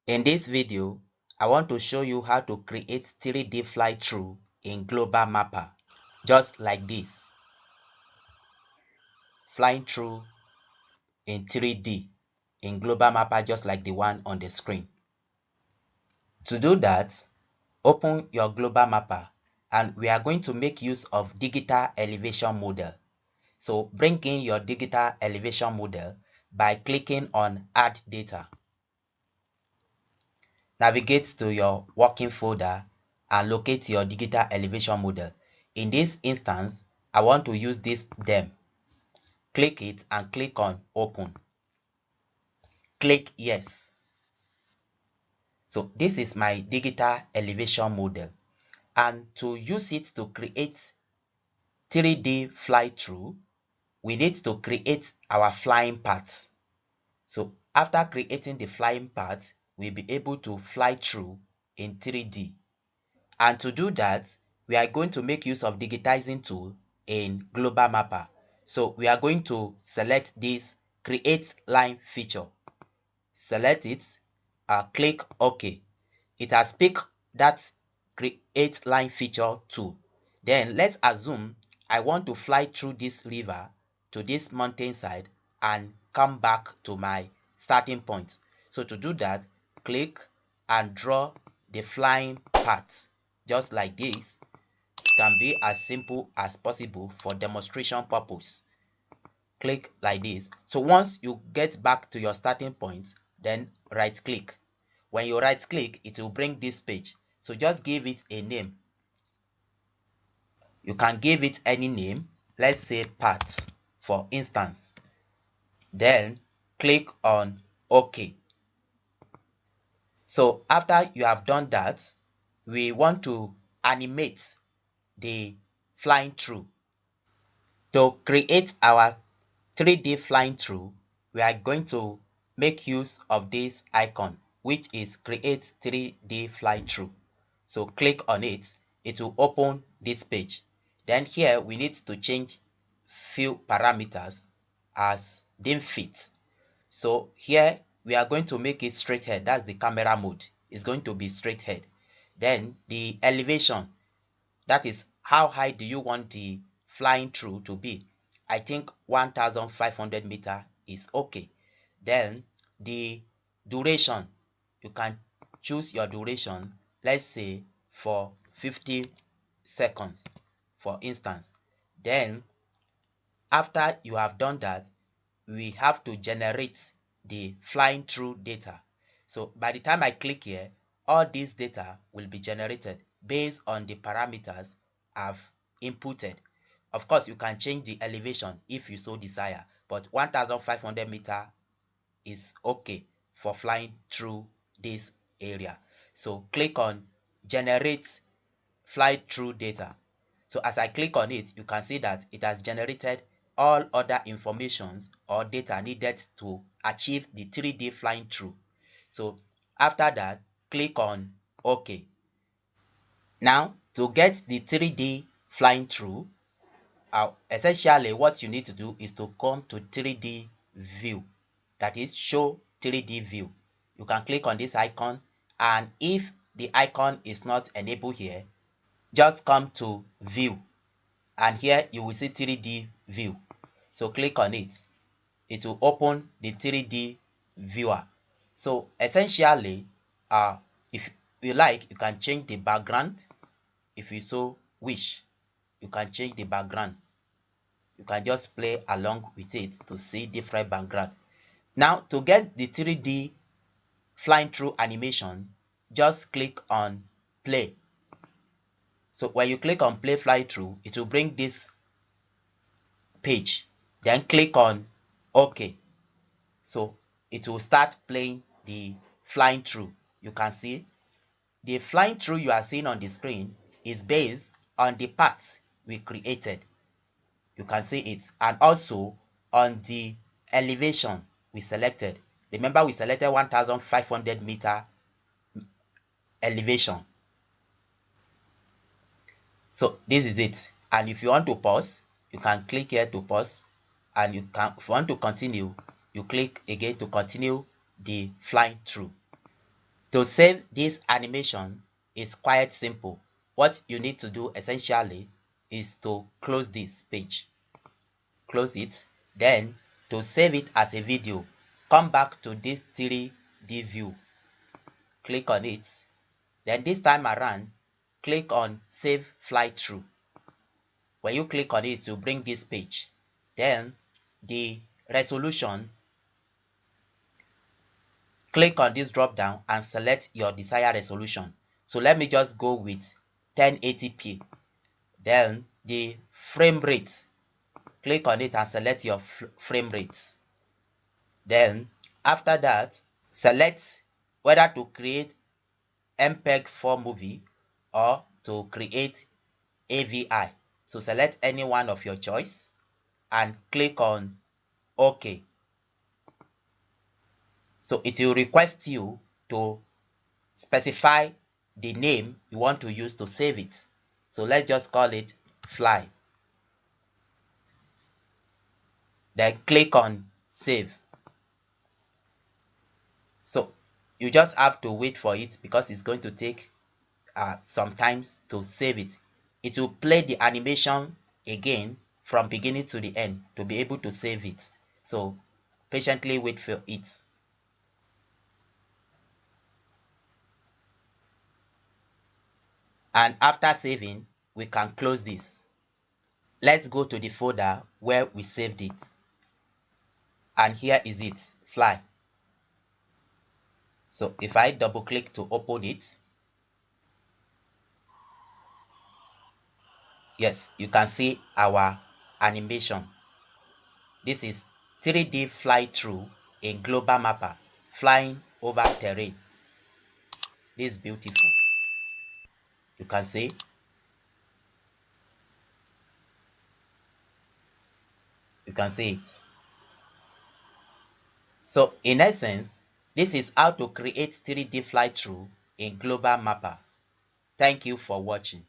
In this video, I want to show you how to create 3D fly-through in Global Mapper, just like this. Flying through in 3D in Global Mapper, just like the one on the screen. To do that, open your Global Mapper and we are going to make use of digital elevation model. So bring in your digital elevation model by clicking on Add Data. Navigate to your working folder and locate your digital elevation model. In this instance, I want to use this DEM. Click it and click on Open. Click Yes. So this is my digital elevation model. And to use it to create 3D fly-through, we need to create our flying path. So after creating the flying path, we'll be able to fly through in 3D. And to do that, we are going to make use of digitizing tool in Global Mapper. So we are going to select this Create Line feature. Select it, click OK. It has picked that Create Line feature tool. Then let's assume I want to fly through this river to this mountainside and come back to my starting point. So to do that, click and draw the flying path. Just like this. It can be as simple as possible for demonstration purpose. Click like this. So once you get back to your starting point, then right click. When you right click, it will bring this page. So just give it a name. You can give it any name. Let's say path, for instance. Then click on OK. So after you have done that, we want to animate the flying through. To create our 3D flying through, we are going to make use of this icon, which is Create 3D Fly Through. So click on it. It will open this page. Then here we need to change few parameters as dim fit. So here we are going to make it straight head. That's the camera mode. It's going to be straight head. Then the elevation, that is how high do you want the flying through to be. I think 1,500 meter is okay. Then the duration, you can choose your duration, let's say for 50 seconds, for instance. Then after you have done that, we have to generate the flying through data. So by the time I click here, all this data will be generated based on the parameters I've inputted. Of course, you can change the elevation if you so desire, but 1,500 meter is okay for flying through this area. So click on Generate Fly Through Data. So as I click on it, you can see that it has generated all other informations or data needed to achieve the 3D flying through. So after that, click on OK. Now, to get the 3D flying through, essentially what you need to do is to come to 3D view, that is show 3D view. You can click on this icon, and if the icon is not enabled here, just come to view, and here you will see 3D view. So click on it. It will open the 3D viewer. So essentially, if you like, you can change the background. If you so wish, you can change the background. You can just play along with it to see different background. Now, to get the 3D flying through animation, just click on play. So when you click on play fly through, it will bring this page. Then click on OK. So it will start playing the flying through. You can see the flying through you are seeing on the screen is based on the path we created. You can see it, and also on the elevation we selected. Remember, we selected 1,500 meter elevation. So this is it. And if you want to pause, you can click here to pause, and you can, if you want to continue, you click again to continue the flying through. To save this animation is quite simple. What you need to do essentially is to close this page. Close it. Then to save it as a video, come back to this 3D view. Click on it. Then this time around, click on Save Flythrough. When you click on it, to bring this page. Then the resolution, click on this drop down and select your desired resolution. So let me just go with 1080p. Then the frame rate, click on it and select your frame rate. Then after that, select whether to create MPEG-4 movie or to create AVI. So select any one of your choice and click on OK. So it will request you to specify the name you want to use to save it. So let's just call it fly. Then click on save. So you just have to wait for it because it's going to take some time to save it. It will play the animation again from beginning to the end to be able to save it. So patiently wait for it. And after saving, we can close this. Let's go to the folder where we saved it. And here is it, fly. So if I double click to open it, yes, you can see our animation. This is 3D fly through in global mapper, flying over terrain. This is beautiful. You can see. You can see it. So in essence, this is how to create 3D fly through in global mapper. Thank you for watching.